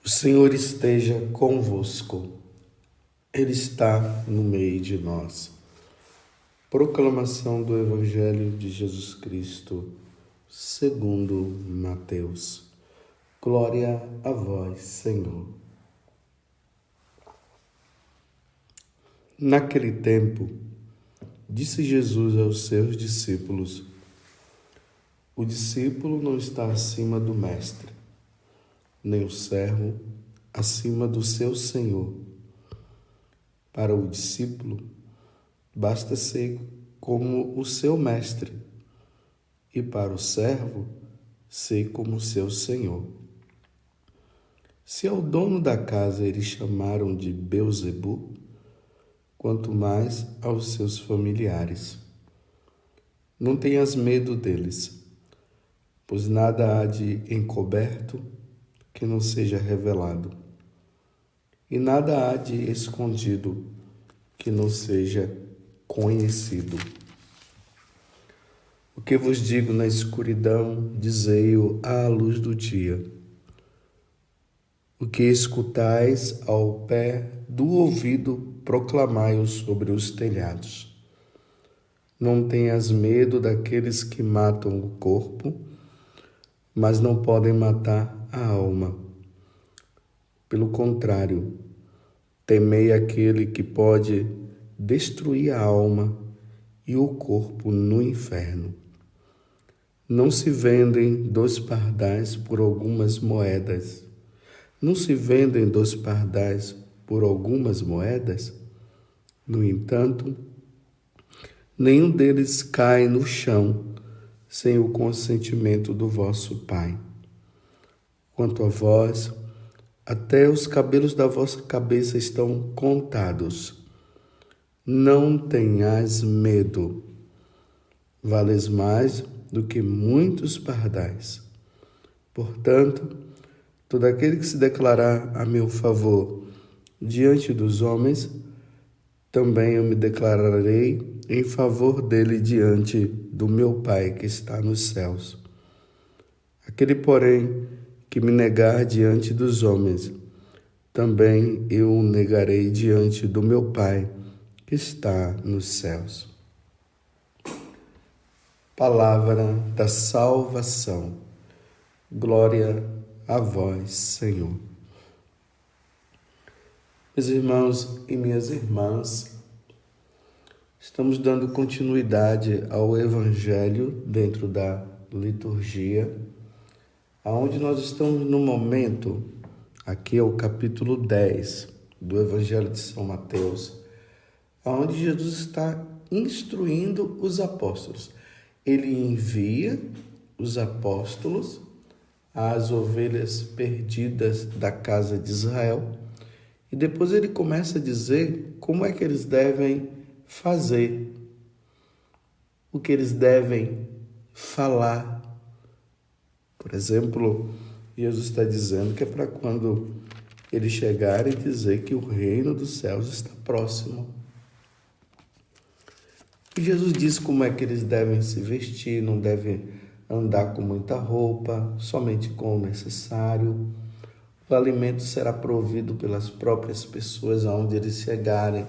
O Senhor esteja convosco, Ele está no meio de nós. Proclamação do Evangelho de Jesus Cristo, segundo Mateus. Glória a vós, Senhor. Naquele tempo, disse Jesus aos seus discípulos: o discípulo não está acima do mestre, nem o servo acima do seu senhor. Para o discípulo, basta ser como o seu mestre, e para o servo, ser como o seu senhor. Se ao dono da casa eles chamaram de Beelzebu, quanto mais aos seus familiares. Não tenhas medo deles, pois nada há de encoberto que não seja revelado, e nada há de escondido que não seja conhecido. O que vos digo na escuridão, dizei-o à luz do dia. O que escutais ao pé do ouvido, proclamai-o sobre os telhados. Não tenhas medo daqueles que matam o corpo, mas não podem matar a alma. Pelo contrário, temei aquele que pode destruir a alma e o corpo no inferno. Não se vendem 2 pardais por algumas moedas. Não se vendem 2 pardais por algumas moedas? No entanto, nenhum deles cai no chão sem o consentimento do vosso Pai. Quanto a vós, até os cabelos da vossa cabeça estão contados. Não tenhais medo. Vales mais do que muitos pardais. Portanto, todo aquele que se declarar a meu favor diante dos homens, também eu me declararei em favor dele diante do meu Pai que está nos céus. Aquele, porém, que me negar diante dos homens, também eu o negarei diante do meu Pai que está nos céus. Palavra da salvação. Glória a vós, Senhor. Meus irmãos e minhas irmãs, estamos dando continuidade ao Evangelho dentro da liturgia, aonde nós estamos no momento, aqui é o capítulo 10 do Evangelho de São Mateus, aonde Jesus está instruindo os apóstolos. Ele envia os apóstolos às ovelhas perdidas da casa de Israel e depois ele começa a dizer como é que eles devem fazer, o que eles devem falar. Por exemplo, Jesus está dizendo que é para quando eles chegarem dizer que o reino dos céus está próximo. E Jesus diz como é que eles devem se vestir, não devem andar com muita roupa, somente com o necessário. O alimento será provido pelas próprias pessoas aonde eles chegarem.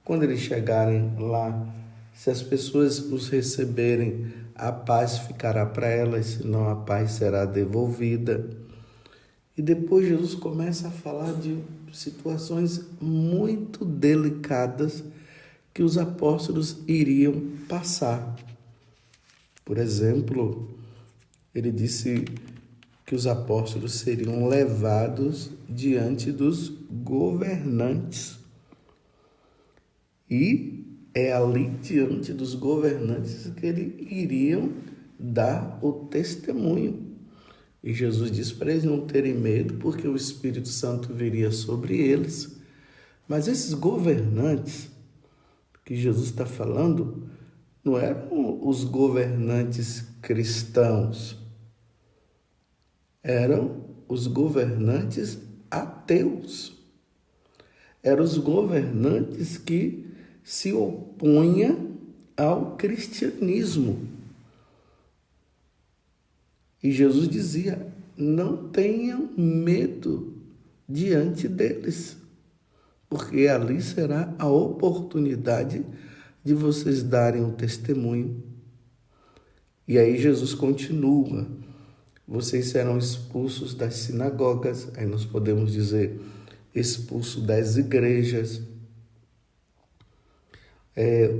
Quando eles chegarem lá, se as pessoas os receberem, a paz ficará para elas, senão a paz será devolvida. E depois Jesus começa a falar de situações muito delicadas que os apóstolos iriam passar. Por exemplo, ele disse que os apóstolos seriam levados diante dos governantes. E é ali diante dos governantes que eles iriam dar o testemunho. E Jesus disse para eles não terem medo, porque o Espírito Santo viria sobre eles. Mas esses governantes que Jesus está falando não eram os governantes cristãos, eram os governantes ateus. Eram os governantes que se opunham ao cristianismo. E Jesus dizia: não tenham medo diante deles, porque ali será a oportunidade de vocês darem um testemunho. E aí Jesus continua: vocês serão expulsos das sinagogas, aí nós podemos dizer expulsos das igrejas.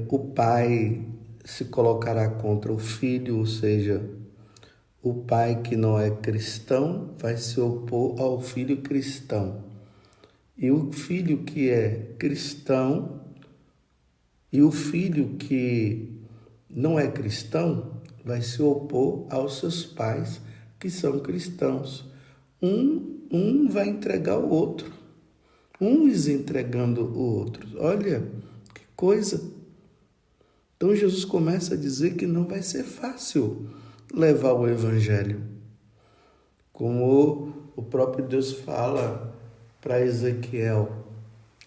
O pai se colocará contra o filho, ou seja, o pai que não é cristão vai se opor ao filho cristão. E o filho que é cristão e o filho que não é cristão vai se opor aos seus pais que são cristãos. Um vai entregar o outro, uns entregando o outro. Olha que coisa! Então Jesus começa a dizer que não vai ser fácil levar o evangelho. Como o próprio Deus fala para Ezequiel,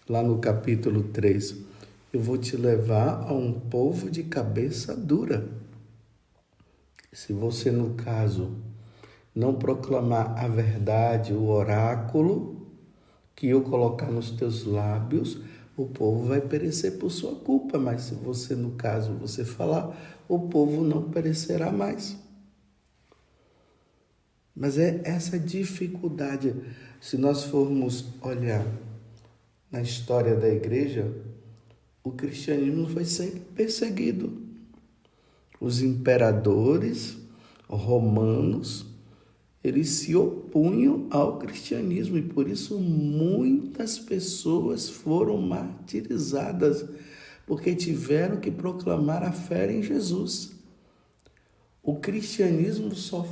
lá no capítulo 3, eu vou te levar a um povo de cabeça dura. Se você, no caso, não proclamar a verdade, o oráculo que eu colocar nos teus lábios, o povo vai perecer por sua culpa. Mas se você, no caso, você falar, o povo não perecerá mais. Mas é essa dificuldade. Se nós formos olhar na história da igreja, o cristianismo foi sempre perseguido. Os imperadores romanos, eles se opunham ao cristianismo e por isso muitas pessoas foram martirizadas, porque tiveram que proclamar a fé em Jesus. O cristianismo só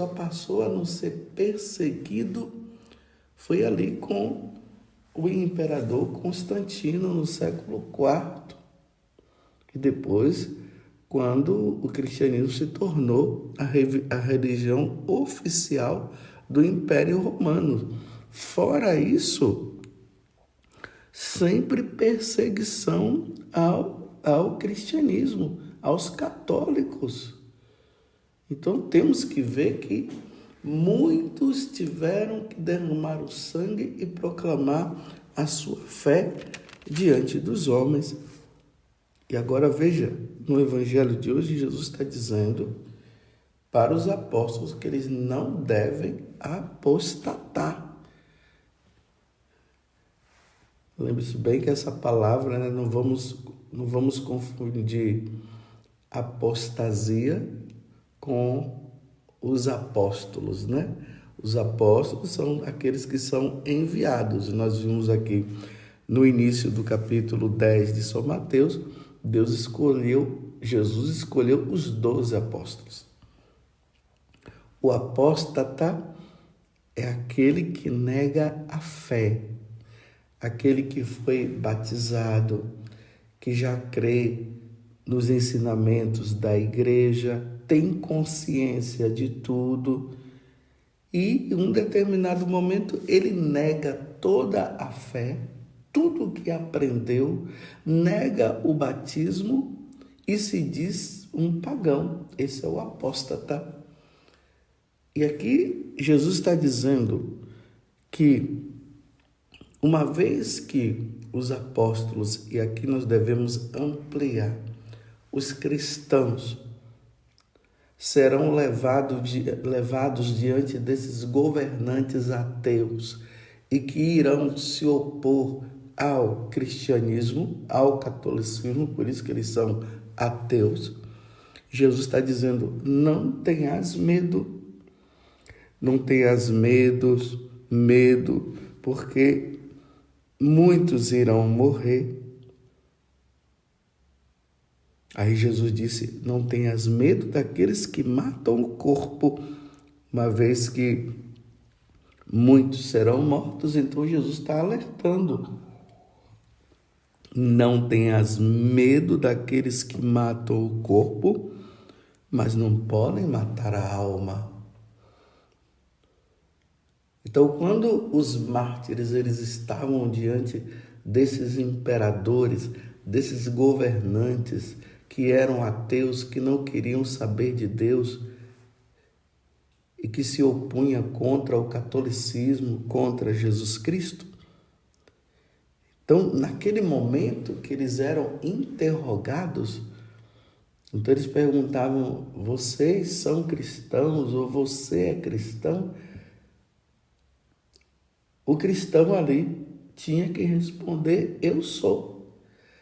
passou a não ser perseguido, foi ali com o imperador Constantino no século IV. E depois, quando o cristianismo se tornou a religião oficial do Império Romano. Fora isso, sempre perseguição ao cristianismo, aos católicos. Então temos que ver que muitos tiveram que derramar o sangue e proclamar a sua fé diante dos homens. E agora veja, no evangelho de hoje, Jesus está dizendo para os apóstolos que eles não devem apostatar. Lembre-se bem que essa palavra, né, não vamos confundir apostasia com os apóstolos, né? Os apóstolos são aqueles que são enviados. Nós vimos aqui no início do capítulo 10 de São Mateus, Jesus escolheu os 12 apóstolos. O apóstata é aquele que nega a fé, aquele que foi batizado, que já crê nos ensinamentos da igreja, tem consciência de tudo e, em um determinado momento, ele nega toda a fé, tudo o que aprendeu, nega o batismo e se diz um pagão. Esse é o apóstata. E aqui Jesus está dizendo que uma vez que os apóstolos, e aqui nós devemos ampliar, os cristãos serão levados diante desses governantes ateus e que irão se opor ao cristianismo, ao catolicismo, por isso que eles são ateus. Jesus está dizendo, não tenhas medo, não tenhas medo, porque muitos irão morrer. Aí Jesus disse, não tenhas medo daqueles que matam o corpo, uma vez que muitos serão mortos. Então Jesus está alertando. Não tenhas medo daqueles que matam o corpo, mas não podem matar a alma. Então, quando os mártires eles estavam diante desses imperadores, desses governantes que eram ateus, que não queriam saber de Deus, e que se opunha contra o catolicismo, contra Jesus Cristo. Então, naquele momento que eles eram interrogados, então eles perguntavam: vocês são cristãos ou você é cristão? O cristão ali tinha que responder: eu sou.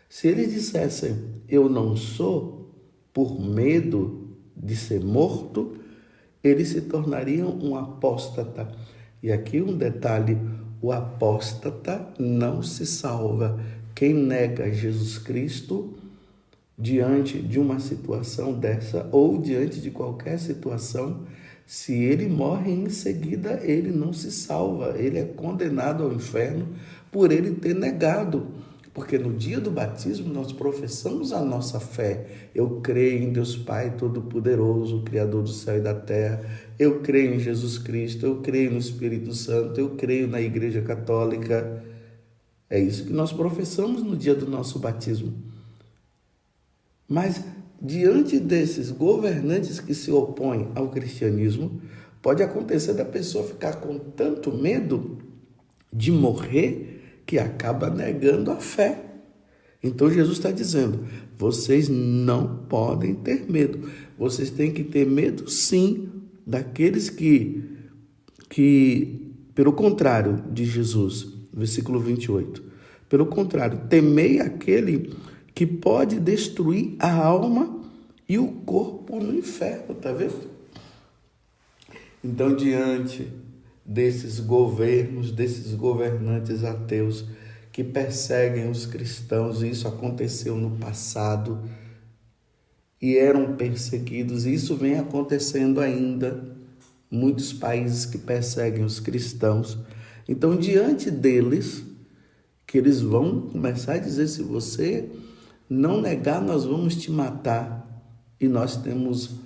Se eles dissessem: eu não sou, por medo de ser morto, eles se tornariam um apóstata. E aqui um detalhe: o apóstata não se salva. Quem nega Jesus Cristo diante de uma situação dessa ou diante de qualquer situação, se ele morre em seguida, ele não se salva, ele é condenado ao inferno por ele ter negado. Porque no dia do batismo nós professamos a nossa fé. Eu creio em Deus Pai Todo-Poderoso, Criador do céu e da terra. Eu creio em Jesus Cristo, eu creio no Espírito Santo, eu creio na Igreja Católica. É isso que nós professamos no dia do nosso batismo. Mas diante desses governantes que se opõem ao cristianismo, pode acontecer da pessoa ficar com tanto medo de morrer que acaba negando a fé. Então Jesus está dizendo: vocês não podem ter medo. Vocês têm que ter medo, sim, daqueles que pelo contrário de Jesus, versículo 28, pelo contrário, temei aquele que pode destruir a alma e o corpo no inferno, tá vendo? Então, diante desses governos, desses governantes ateus que perseguem os cristãos, e isso aconteceu no passado, e eram perseguidos, e isso vem acontecendo ainda, muitos países que perseguem os cristãos. Então, diante deles, que eles vão começar a dizer: se você não negar, nós vamos te matar. E nós temos,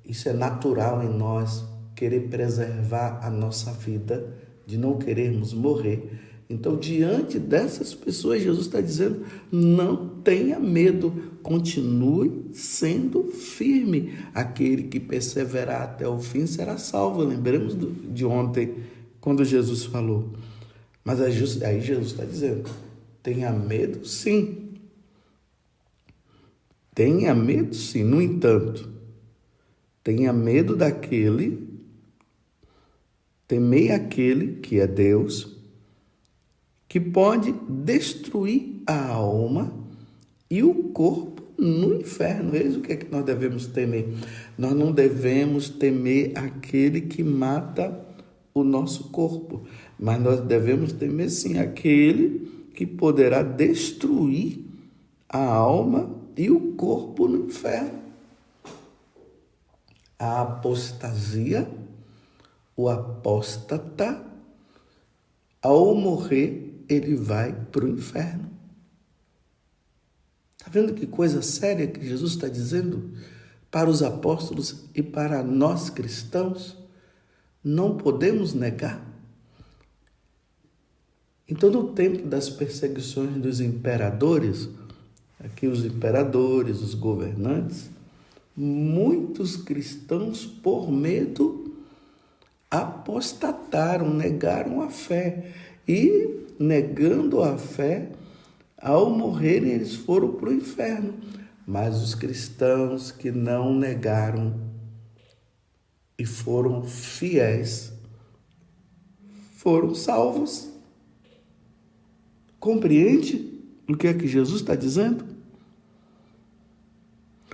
isso é natural em nós, querer preservar a nossa vida, de não querermos morrer. Então, diante dessas pessoas, Jesus está dizendo: não tenha medo, continue sendo firme. Aquele que perseverar até o fim será salvo. Lembremos de ontem, quando Jesus falou. Mas aí Jesus está dizendo: tenha medo, sim. Tenha medo, sim. No entanto, tenha medo temei aquele que é Deus, que pode destruir a alma e o corpo no inferno. Eis o que é que nós devemos temer. Nós não devemos temer aquele que mata o nosso corpo, mas nós devemos temer, sim, aquele que poderá destruir a alma e o corpo no inferno. A apostasia, o apóstata, ao morrer, ele vai para o inferno. Está vendo que coisa séria que Jesus está dizendo para os apóstolos e para nós cristãos? Não podemos negar. Então, no tempo das perseguições dos imperadores, aqui os imperadores, os governantes, muitos cristãos, por medo, apostataram, negaram a fé. E, negando a fé, ao morrerem, eles foram para o inferno. Mas os cristãos que não negaram e foram fiéis, foram salvos. Compreende o que é que Jesus está dizendo?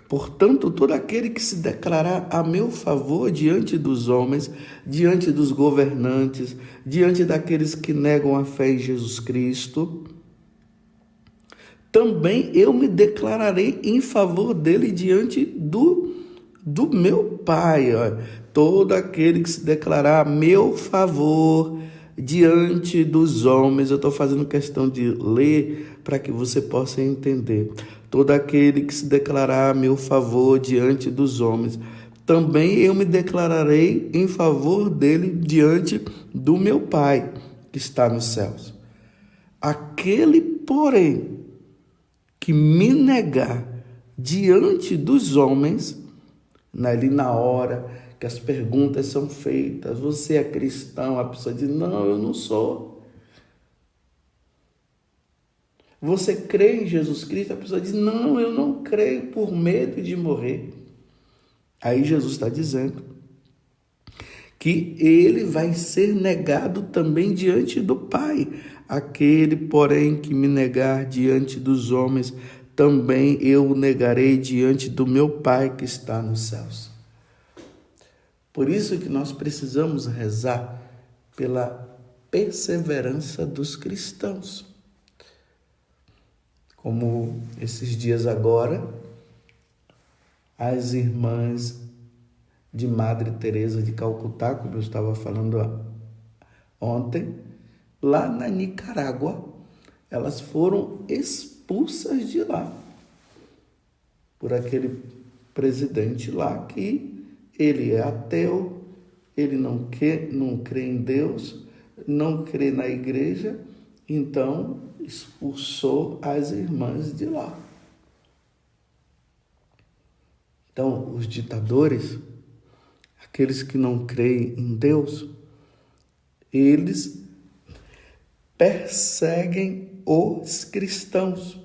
Portanto, todo aquele que se declarar a meu favor diante dos homens, diante dos governantes, diante daqueles que negam a fé em Jesus Cristo, também eu me declararei em favor dele diante do meu Pai. Todo aquele que se declarar a meu favor diante dos homens, eu estou fazendo questão de ler para que você possa entender. Todo aquele que se declarar a meu favor diante dos homens, também eu me declararei em favor dele diante do meu Pai que está nos céus. Aquele, porém, que me negar diante dos homens, ali na hora que as perguntas são feitas. Você é cristão? A pessoa diz, não, eu não sou. Você crê em Jesus Cristo? A pessoa diz, não, eu não creio, por medo de morrer. Aí Jesus está dizendo que ele vai ser negado também diante do Pai. Aquele, porém, que me negar diante dos homens, também eu o negarei diante do meu Pai que está nos céus. Por isso que nós precisamos rezar pela perseverança dos cristãos. Como esses dias agora, as irmãs de Madre Teresa de Calcutá, como eu estava falando ontem, lá na Nicarágua, elas foram expulsas de lá por aquele presidente lá que ele é ateu, ele não crê em Deus, não crê na igreja, então expulsou as irmãs de lá. Então, os ditadores, aqueles que não creem em Deus, eles perseguem os cristãos.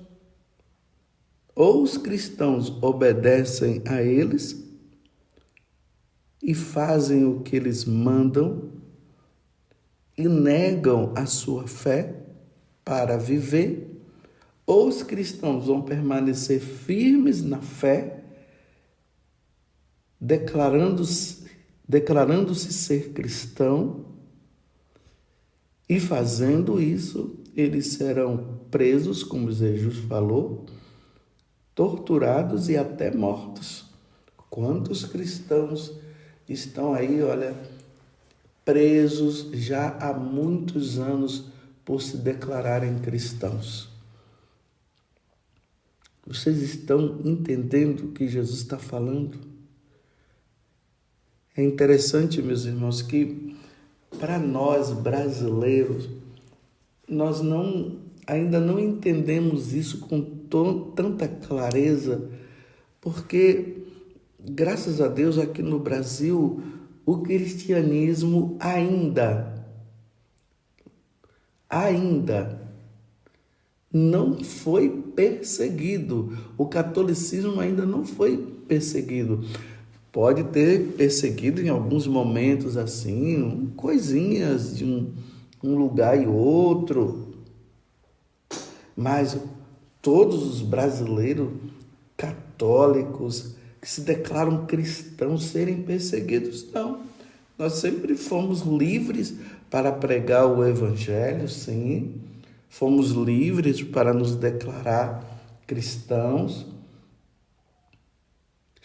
Ou os cristãos obedecem a eles e fazem o que eles mandam e negam a sua fé para viver, ou os cristãos vão permanecer firmes na fé, declarando-se ser cristão, e fazendo isso, eles serão presos, como Jesus falou, torturados e até mortos. Quantos cristãos estão aí, olha, presos já há muitos anos por se declararem cristãos? Vocês estão entendendo o que Jesus está falando? É interessante, meus irmãos, que para nós brasileiros, nós ainda não entendemos isso com tanta clareza, porque, graças a Deus, aqui no Brasil, o cristianismo ainda não foi perseguido. O catolicismo ainda não foi perseguido. Pode ter perseguido em alguns momentos assim, coisinhas de um lugar e outro, mas todos os brasileiros católicos que se declaram cristãos serem perseguidos, não. Nós sempre fomos livres para pregar o evangelho, sim. Fomos livres para nos declarar cristãos.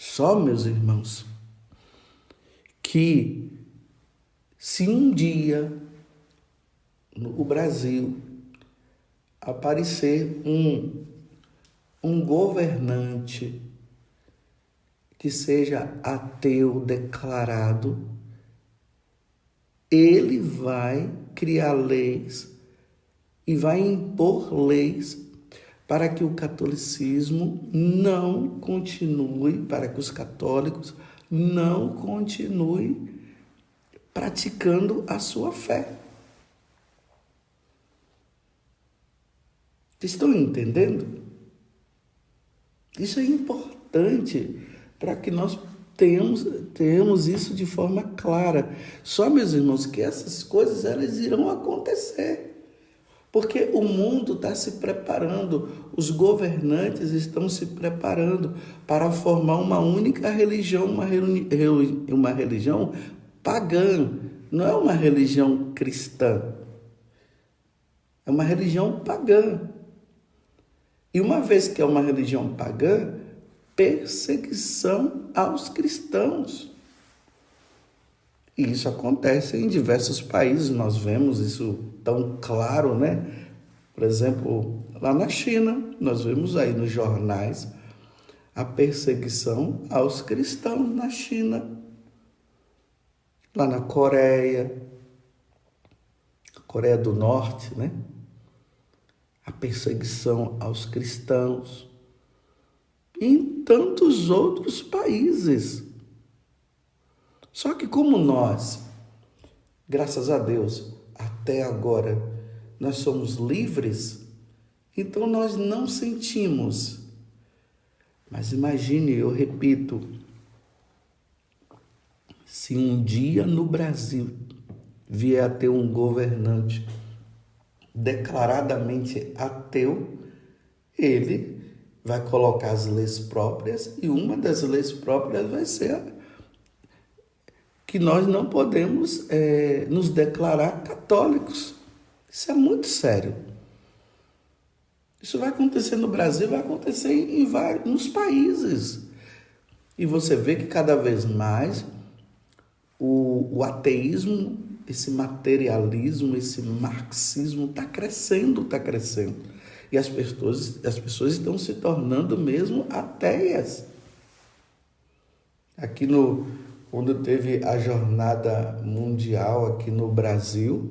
Só, meus irmãos, que se um dia no Brasil aparecer um governante que seja ateu declarado, ele vai criar leis e vai impor leis para que o catolicismo não continue, para que os católicos não continuem praticando a sua fé. Vocês estão entendendo? Isso é importante para que nós tenhamos isso de forma clara. Só, meus irmãos, que essas coisas elas irão acontecer. Porque o mundo está se preparando, os governantes estão se preparando para formar uma única religião, uma religião pagã, não é uma religião cristã, é uma religião pagã. E uma vez que é uma religião pagã, perseguição aos cristãos. E isso acontece em diversos países, nós vemos isso tão claro, né? Por exemplo, lá na China, nós vemos aí nos jornais a perseguição aos cristãos na China. Lá na Coreia do Norte, né? A perseguição aos cristãos. E em tantos outros países. Só que como nós, graças a Deus, até agora, nós somos livres, então nós não sentimos. Mas imagine, eu repito, se um dia no Brasil vier a ter um governante declaradamente ateu, ele vai colocar as leis próprias e uma das leis próprias vai ser que nós não podemos nos declarar católicos. Isso é muito sério. Isso vai acontecer no Brasil, vai acontecer em vários países. E você vê que cada vez mais o ateísmo, esse materialismo, esse marxismo está crescendo, está crescendo. E as pessoas estão se tornando mesmo ateias. Quando teve a jornada mundial aqui no Brasil,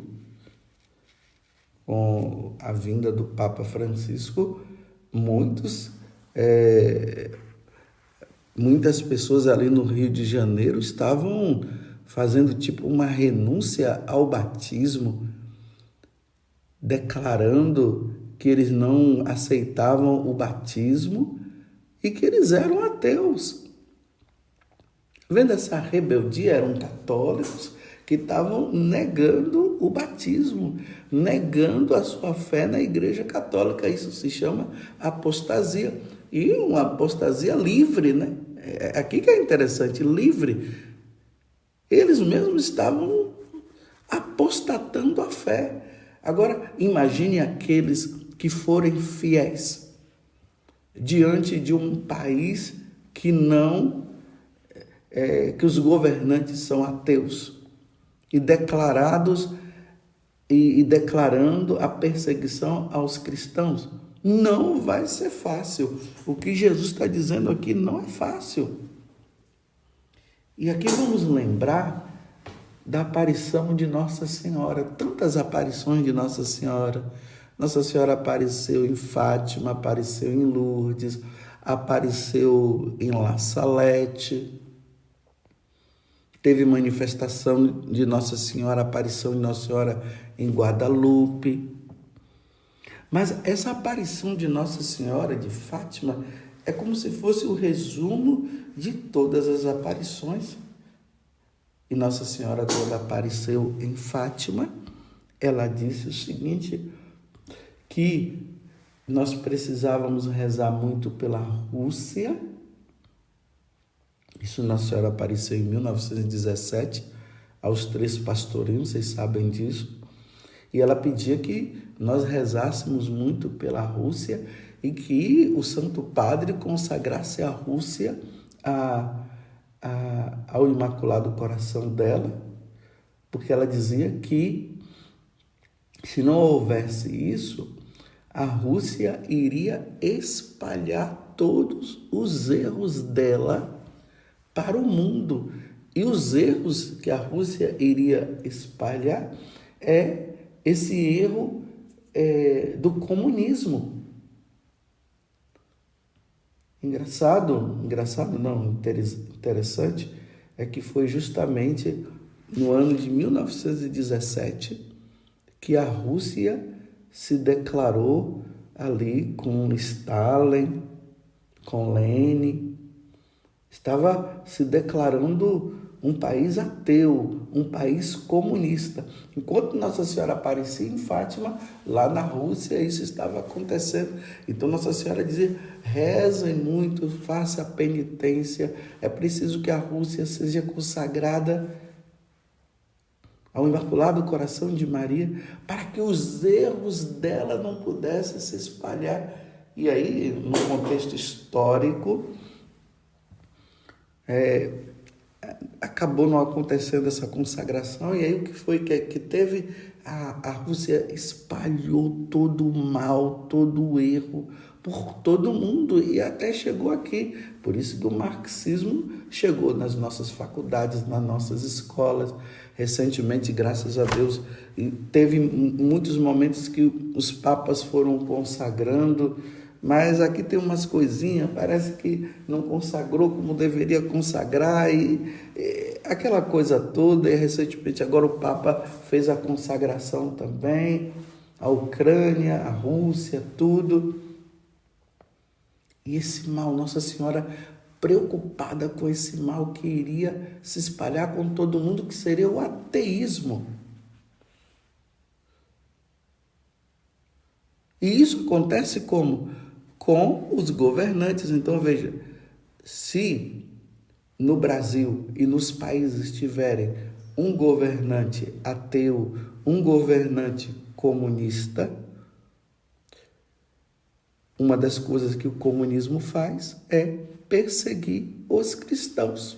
com a vinda do Papa Francisco, muitas pessoas ali no Rio de Janeiro estavam fazendo tipo uma renúncia ao batismo, declarando que eles não aceitavam o batismo e que eles eram ateus. Vendo essa rebeldia, eram católicos que estavam negando o batismo, negando a sua fé na Igreja Católica. Isso se chama apostasia. E uma apostasia livre, né? Aqui que é interessante, livre. Eles mesmos estavam apostatando a fé. Agora, imagine aqueles que forem fiéis diante de um país que que os governantes são ateus e declarando a perseguição aos cristãos. Não vai ser fácil. O que Jesus está dizendo aqui não é fácil. E aqui vamos lembrar da aparição de Nossa Senhora, tantas aparições de Nossa Senhora. Nossa Senhora apareceu em Fátima, apareceu em Lourdes, apareceu em La Salete. Teve manifestação de Nossa Senhora, aparição de Nossa Senhora em Guadalupe. Mas essa aparição de Nossa Senhora de Fátima é como se fosse o resumo de todas as aparições. E Nossa Senhora, quando apareceu em Fátima, ela disse o seguinte, que nós precisávamos rezar muito pela Rússia. Isso Nossa Senhora apareceu em 1917, aos 3 pastorinhos, vocês sabem disso. E ela pedia que nós rezássemos muito pela Rússia e que o Santo Padre consagrasse a Rússia ao Imaculado Coração dela, porque ela dizia que se não houvesse isso, a Rússia iria espalhar todos os erros dela para o mundo. E os erros que a Rússia iria espalhar é esse erro do comunismo. Interessante é que foi justamente no ano de 1917 que a Rússia se declarou ali com Stalin, com Lenin, estava se declarando um país ateu, um país comunista. Enquanto Nossa Senhora aparecia em Fátima, lá na Rússia, isso estava acontecendo. Então Nossa Senhora dizia, rezem muito, faça a penitência, é preciso que a Rússia seja consagrada ao Imaculado Coração de Maria, para que os erros dela não pudessem se espalhar. E aí, no contexto histórico, acabou não acontecendo essa consagração, e aí o que foi que teve? A Rússia espalhou todo o mal, todo o erro por todo mundo e até chegou aqui. Por isso que o marxismo chegou nas nossas faculdades, nas nossas escolas. Recentemente, graças a Deus, teve muitos momentos que os papas foram consagrando mas aqui tem umas coisinhas, parece que não consagrou como deveria consagrar, e aquela coisa toda. E recentemente agora o Papa fez a consagração também, a Ucrânia, a Rússia, tudo. E esse mal, Nossa Senhora preocupada com esse mal que iria se espalhar com todo mundo, que seria o ateísmo. E isso acontece como? Com os governantes. Então veja, se no Brasil e nos países tiverem um governante ateu, um governante comunista, uma das coisas que o comunismo faz é perseguir os cristãos.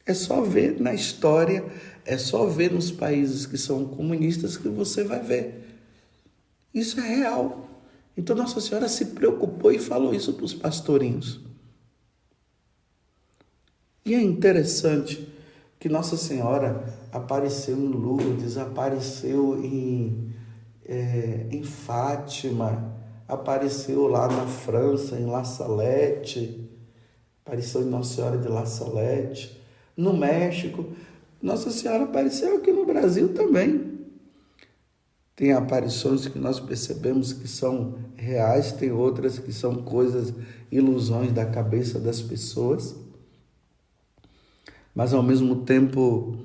É só ver na história, é só ver nos países que são comunistas que você vai ver. Isso é real. Então Nossa Senhora se preocupou e falou isso para os pastorinhos. E é interessante que Nossa Senhora apareceu em Lourdes, apareceu em Fátima, apareceu lá na França, em La Salette, apareceu em Nossa Senhora de La Salette, no México. Nossa Senhora apareceu aqui no Brasil também. Tem aparições que nós percebemos que são reais, tem outras que são coisas, ilusões da cabeça das pessoas. Mas, ao mesmo tempo,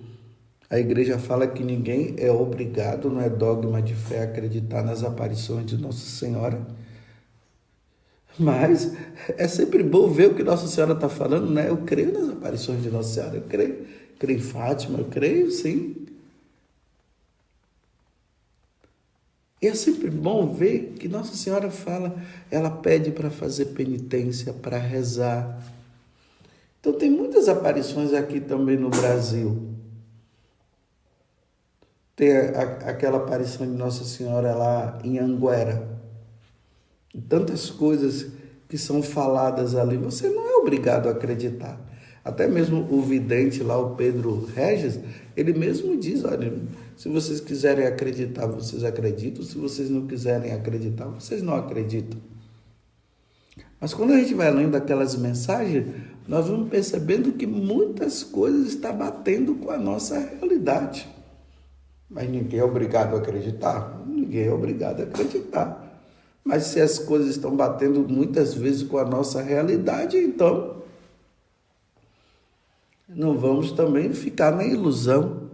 a igreja fala que ninguém é obrigado, não é dogma de fé, a acreditar nas aparições de Nossa Senhora. Mas é sempre bom ver o que Nossa Senhora está falando, né? Eu creio nas aparições de Nossa Senhora, eu creio em Fátima, eu creio, sim. E é sempre bom ver que Nossa Senhora fala, ela pede para fazer penitência, para rezar. Então tem muitas aparições aqui também no Brasil. Tem aquela aparição de Nossa Senhora lá em Anguera. E tantas coisas que são faladas ali, você não é obrigado a acreditar. Até mesmo o vidente lá, o Pedro Regis, ele mesmo diz, olha, se vocês quiserem acreditar, vocês acreditam, se vocês não quiserem acreditar, vocês não acreditam. Mas quando a gente vai lendo aquelas mensagens, nós vamos percebendo que muitas coisas estão batendo com a nossa realidade. Mas ninguém é obrigado a acreditar? Ninguém é obrigado a acreditar. Mas se as coisas estão batendo muitas vezes com a nossa realidade, então não vamos também ficar na ilusão.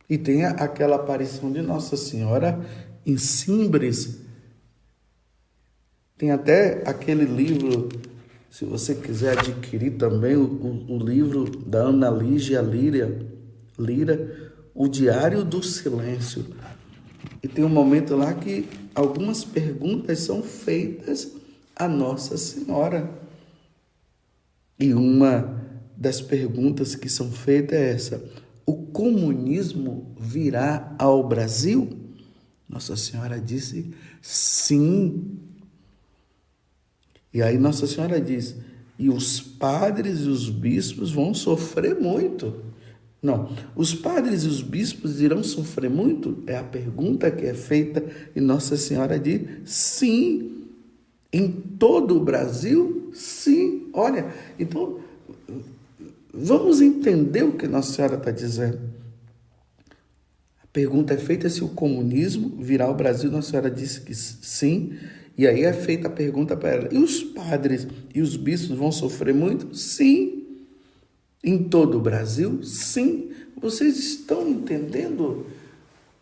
E tem aquela aparição de Nossa Senhora em Simbres. Tem até aquele livro, se você quiser adquirir também, o livro da Ana Lígia Lira, O Diário do Silêncio. E tem um momento lá que algumas perguntas são feitas a Nossa Senhora. E uma das perguntas que são feitas é essa: o comunismo virá ao Brasil? Nossa Senhora disse sim. E aí Nossa Senhora diz, e os padres e os bispos vão sofrer muito. Não, os padres e os bispos irão sofrer muito? É a pergunta que é feita e Nossa Senhora diz sim. Em todo o Brasil, sim. Olha, então, vamos entender o que Nossa Senhora está dizendo. A pergunta é feita se o comunismo virá ao Brasil. Nossa Senhora disse que sim. E aí é feita a pergunta para ela, e os padres e os bispos vão sofrer muito? Sim. Em todo o Brasil? Sim. Vocês estão entendendo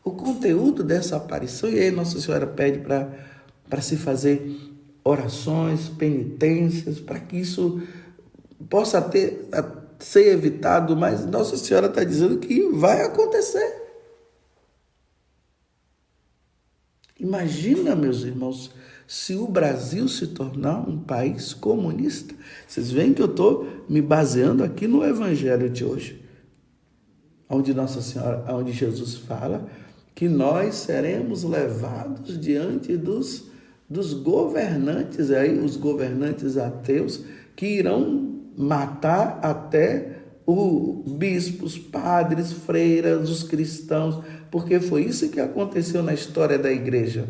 o conteúdo dessa aparição? E aí Nossa Senhora pede para se fazer orações, penitências, para que isso possa ser evitado, mas Nossa Senhora está dizendo que vai acontecer. Imagina, meus irmãos, se o Brasil se tornar um país comunista. Vocês veem que eu estou me baseando aqui no Evangelho de hoje, onde Nossa Senhora, onde Jesus fala que nós seremos levados diante dos governantes, aí os governantes ateus, que irão matar até os bispos, padres, freiras, os cristãos, porque foi isso que aconteceu na história da igreja.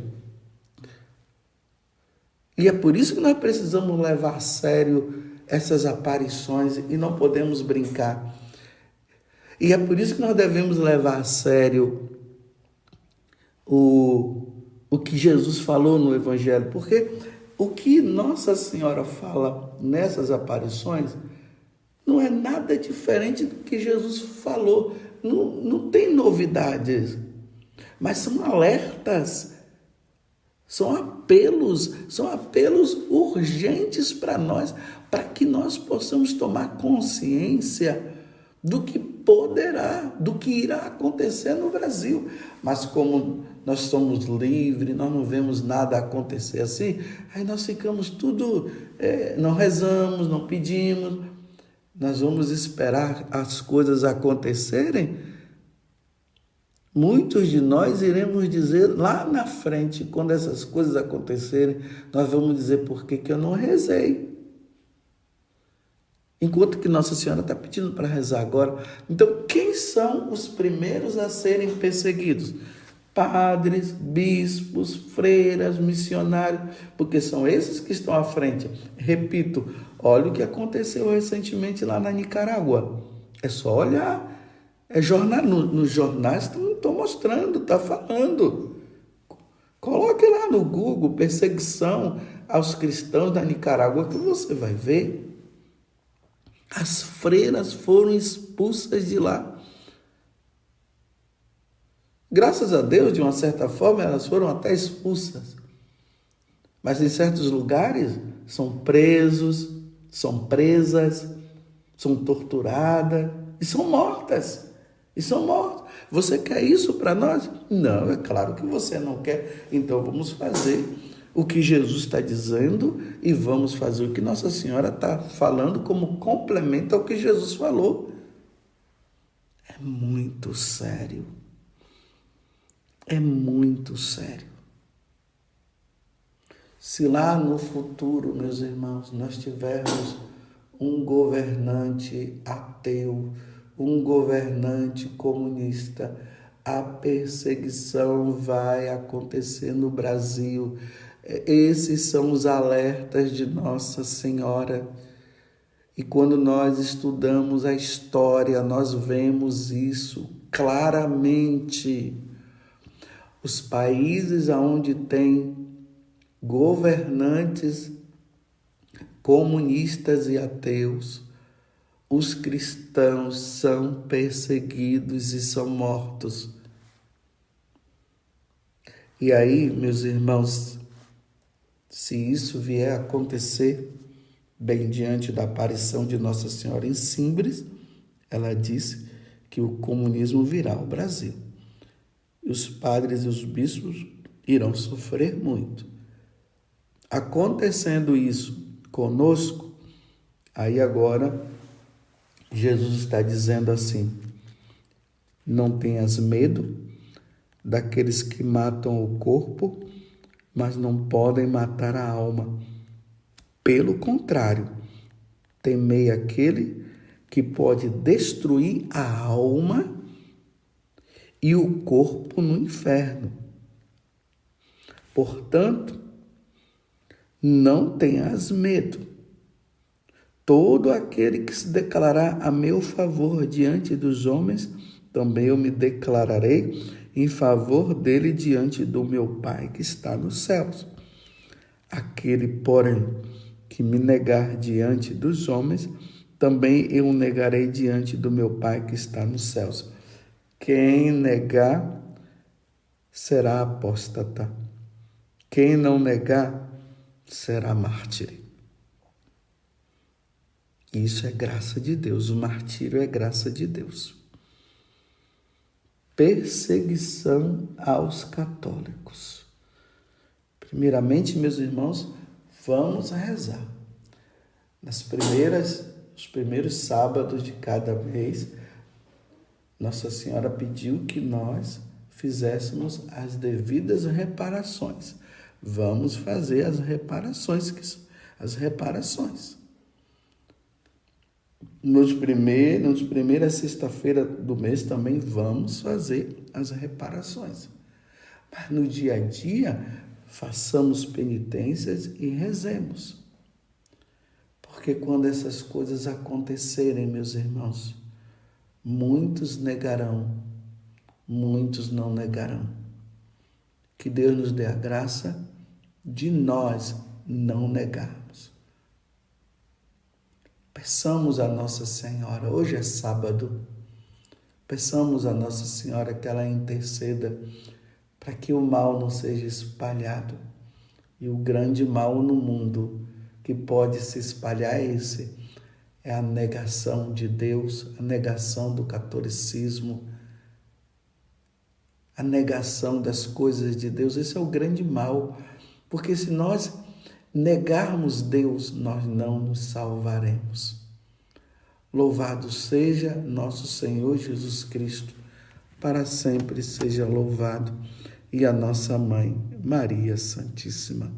E é por isso que nós precisamos levar a sério essas aparições e não podemos brincar. E é por isso que nós devemos levar a sério o que Jesus falou no Evangelho, porque o que Nossa Senhora fala nessas aparições não é nada diferente do que Jesus falou. Não tem novidades, mas são alertas, são apelos urgentes para nós, para que nós possamos tomar consciência do que poderá, do que irá acontecer no Brasil. Mas como nós somos livres, nós não vemos nada acontecer assim, aí nós ficamos não rezamos, não pedimos, nós vamos esperar as coisas acontecerem. Muitos de nós iremos dizer lá na frente, quando essas coisas acontecerem, nós vamos dizer por que eu não rezei. Enquanto que Nossa Senhora está pedindo para rezar agora. Então, quem são os primeiros a serem perseguidos? Padres, bispos, freiras, missionários, porque são esses que estão à frente. Repito, olha o que aconteceu recentemente lá na Nicarágua. É só olhar. Nos jornais estão mostrando, está falando. Coloque lá no Google, perseguição aos cristãos da Nicarágua, que você vai ver. As freiras foram expulsas de lá. Graças a Deus, de uma certa forma, elas foram até expulsas. Mas em certos lugares são presos, são presas, são torturadas e são mortas. Você quer isso para nós? Não, é claro que você não quer. Então vamos fazer o que Jesus está dizendo e vamos fazer o que Nossa Senhora está falando como complemento ao que Jesus falou. É muito sério. É muito sério. Se lá no futuro, meus irmãos, nós tivermos um governante ateu, um governante comunista, a perseguição vai acontecer no Brasil. Esses são os alertas de Nossa Senhora. E quando nós estudamos a história, nós vemos isso claramente. Os países onde tem governantes comunistas e ateus, os cristãos são perseguidos e são mortos. E aí, meus irmãos, se isso vier a acontecer, bem diante da aparição de Nossa Senhora em Simbres, ela disse que o comunismo virá ao Brasil. E os padres e os bispos irão sofrer muito. Acontecendo isso conosco, aí agora Jesus está dizendo assim: não tenhas medo daqueles que matam o corpo, mas não podem matar a alma. Pelo contrário, temei aquele que pode destruir a alma e o corpo no inferno. Portanto, não tenhas medo. Todo aquele que se declarar a meu favor diante dos homens, também eu me declararei em favor dele diante do meu Pai que está nos céus. Aquele, porém, que me negar diante dos homens, também eu o negarei diante do meu Pai que está nos céus. Quem negar será apóstata. Quem não negar será mártir. Isso é graça de Deus. O martírio é graça de Deus. Perseguição aos católicos. Primeiramente, meus irmãos, vamos rezar. Os primeiros sábados de cada mês, Nossa Senhora pediu que nós fizéssemos as devidas reparações. Vamos fazer as reparações. Nos primeiras sexta-feira do mês também vamos fazer as reparações. Mas no dia a dia, façamos penitências e rezemos. Porque quando essas coisas acontecerem, meus irmãos, muitos negarão, muitos não negarão. Que Deus nos dê a graça de nós não negarmos. Peçamos a Nossa Senhora, hoje é sábado, peçamos a Nossa Senhora que ela interceda para que o mal não seja espalhado. E o grande mal no mundo que pode se espalhar é a negação de Deus, a negação do catolicismo, a negação das coisas de Deus. Esse é o grande mal, porque se nós negarmos Deus, nós não nos salvaremos. Louvado seja nosso Senhor Jesus Cristo, para sempre seja louvado, e a nossa Mãe, Maria Santíssima.